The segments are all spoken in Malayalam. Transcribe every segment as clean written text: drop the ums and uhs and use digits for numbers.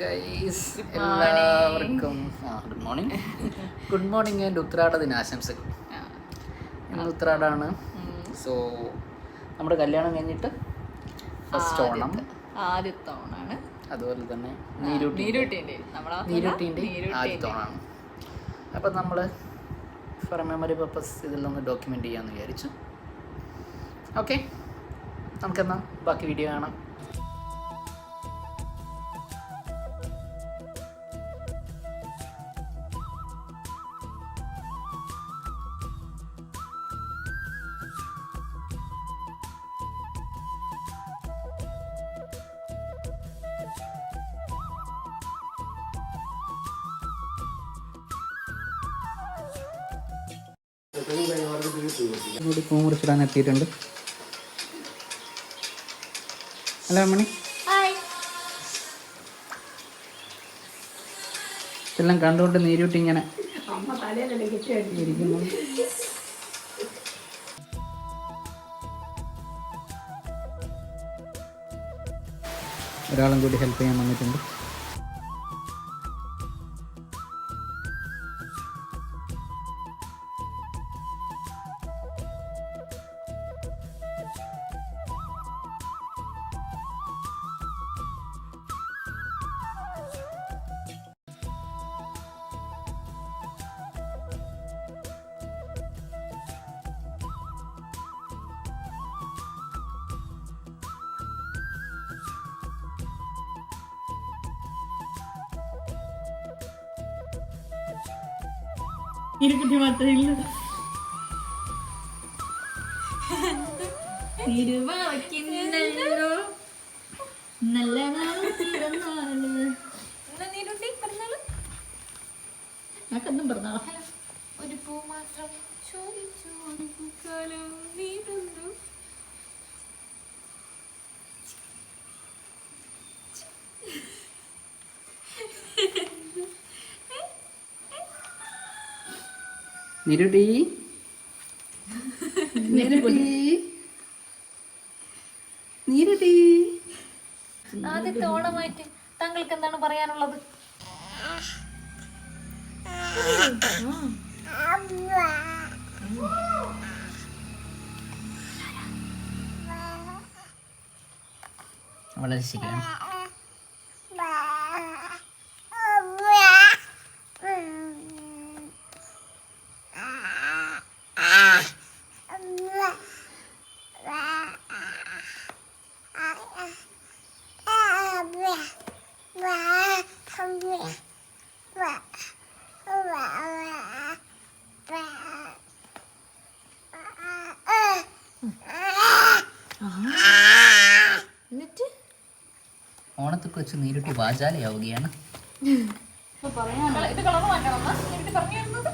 ഗൈസ് എല്ലാവർക്കും ഗുഡ് മോർണിംഗ് ആൻഡ് ഉത്രാട ദിനാശംസകൾ. ഇന്ന് ഉത്രാടാണ്. സോ നമ്മുടെ കല്യാണം കഴിഞ്ഞിട്ട് ഫസ്റ്റ് ഓണം, ആദ്യത്തെ ഓണാണ്. അതുപോലെ തന്നെ നീരൂട്ടീൻ്റെ ആദ്യത്തെ ഓണാണ്. അപ്പം നമ്മൾ ഫോർ മെമ്മറി പർപ്പസ് ഇതിലൊന്ന് ഡോക്യുമെൻ്റ് ചെയ്യാമെന്ന് വിചാരിച്ചു. ഓക്കെ, നമുക്കെന്നാൽ ബാക്കി വീഡിയോ കാണാം. കൂടി പൂ മുറിച്ചിടാൻ എത്തിയിട്ടുണ്ട്. ഹലോ മണി, എല്ലാം കണ്ടുകൊണ്ട് നീരൂട്ടി ഇങ്ങനെ ഇരിക്കുന്നു. ഒരാളും കൂടി ഹെൽപ്പ് ചെയ്യാൻ വന്നിട്ടുണ്ട്. ഇരുക്കുട്ടി മാത്രമേ ഉള്ളൂ. നല്ല നാളെന്നും പറഞ്ഞാളോ. ഒരു പൂ മാത്രം ചോദിച്ചു നീരൂട്ടി, നീരൂട്ടി, ആദ്യത്തെ ഓണമായിട്ട് താങ്കൾക്ക് എന്താണ് പറയാനുള്ളത്? വളരെ ശരിയാണ്. ഓണത്തൊക്കെ വെച്ച് നീരൂട്ടി വാചാലയാവുകയാണ്. ഇത് കളർ മാറ്റണം പറഞ്ഞിരുന്നത്.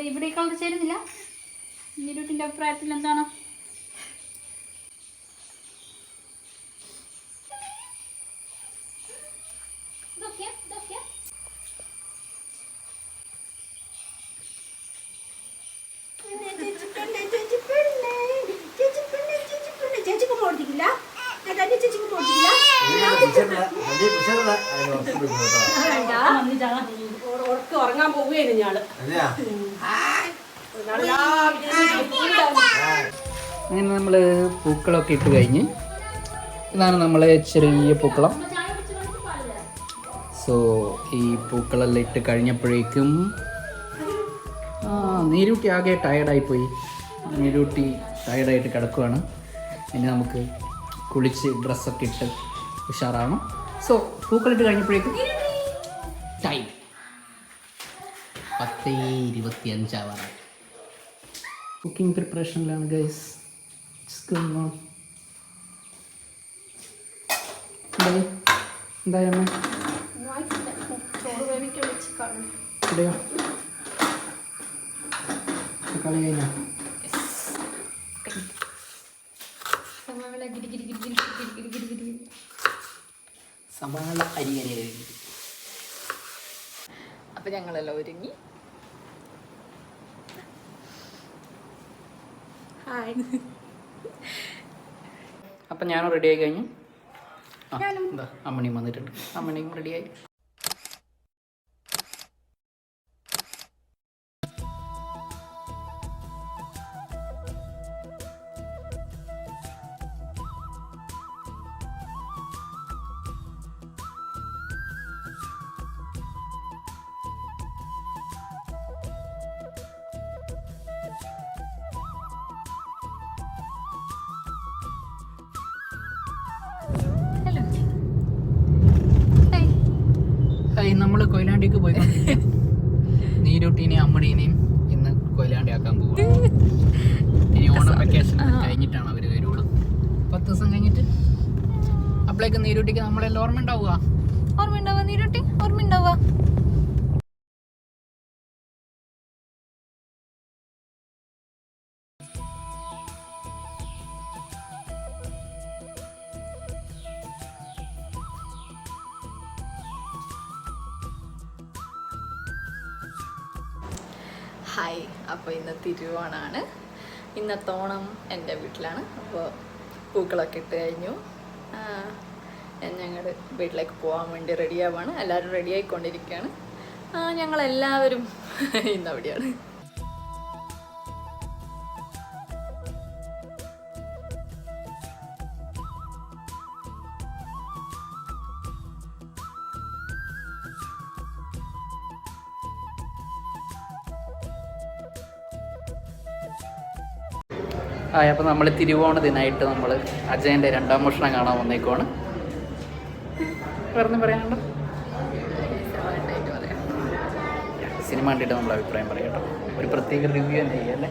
ഇവിടെ ഈ കളർ ചേരുന്നില്ല. നീരൂട്ടിന്റെ അഭിപ്രായത്തിൽ എന്താണ്? ഉറങ്ങാൻ പോവുകയാണ് ഞാള്. അങ്ങനെ നമ്മൾ പൂക്കളൊക്കെ ഇട്ട് കഴിഞ്ഞ് ഇതാണ് നമ്മളെ ചെറിയ പൂക്കളം. സോ ഈ പൂക്കളെല്ലാം ഇട്ട് കഴിഞ്ഞപ്പോഴേക്കും നീരൂട്ടി ആകെ ടയർഡായിപ്പോയി. നീരൂട്ടി ടയർഡായിട്ട് കിടക്കുകയാണ്. ഇനി നമുക്ക് കുളിച്ച് ഡ്രസ്സൊക്കെ ഇട്ട് ഉഷാറാവണം. സോ പൂക്കളിട്ട് കഴിഞ്ഞപ്പോഴേക്കും ടൈം 10:25 കുക്കിംഗ് പ്രിപ്പറേഷനിലാണ് ഗൈസ്. എന്തായാലും ഇവിടെയോ കളി കഴിഞ്ഞോ? സവാള അരിയരി. അപ്പം ഞങ്ങളെല്ലാം ഒരുങ്ങി. ഹായ്. അപ്പം ഞാനും റെഡി ആയി കഴിഞ്ഞു. എന്താ അമ്മണിയും വന്നിട്ടുണ്ട്. അമ്മണിയും റെഡിയായി. ഹലോ. ഹായ്, നമ്മൾ കൊയിലാണ്ടിക്ക് പോയി. നീരൂട്ടീനെയും അമ്മണീനെയും ഇന്ന് കൊയിലാണ്ടി ആക്കാൻ പോകും. ഇനി ഓണം വെക്കേഷൻ കഴിഞ്ഞിട്ടാണ് അവർ വരുള്ളൂ. 10 ദിവസം കഴിഞ്ഞിട്ട്. അപ്പോഴേക്ക് നീരൂട്ടിക്ക് നമ്മളെല്ലാം ഓർമ്മ ഉണ്ടാവുക. ഓർമ്മയുണ്ടാവുക നീരുട്ടി? ഓർമ്മയുണ്ടാവുക. ഹായ്. അപ്പോൾ ഇന്ന് തിരുവോണമാണ്. ഇന്നത്തെ ഓണം എൻ്റെ വീട്ടിലാണ്. അപ്പോൾ പൂക്കളൊക്കെ ഇട്ട് കഴിഞ്ഞു. ഞങ്ങൾ വീട്ടിലേക്ക് പോകാൻ വേണ്ടി റെഡിയാവാണ്. എല്ലാവരും റെഡിയായിക്കൊണ്ടിരിക്കുകയാണ്. ഞങ്ങളെല്ലാവരും ഇന്നവിടെയാണ്. അപ്പോൾ നമ്മൾ തിരുവോണ ദിനമായിട്ട് നമ്മൾ അജയൻ്റെ 2ാം മോഷണം കാണാൻ വന്നേക്കുവാണ്. വേറെ പറയാനുണ്ടോ? സിനിമ കണ്ടിട്ട് നമ്മൾ അഭിപ്രായം പറയാം കേട്ടോ. ഒരു പ്രത്യേക റിവ്യൂ തന്നെ ചെയ്യാം അല്ലേ?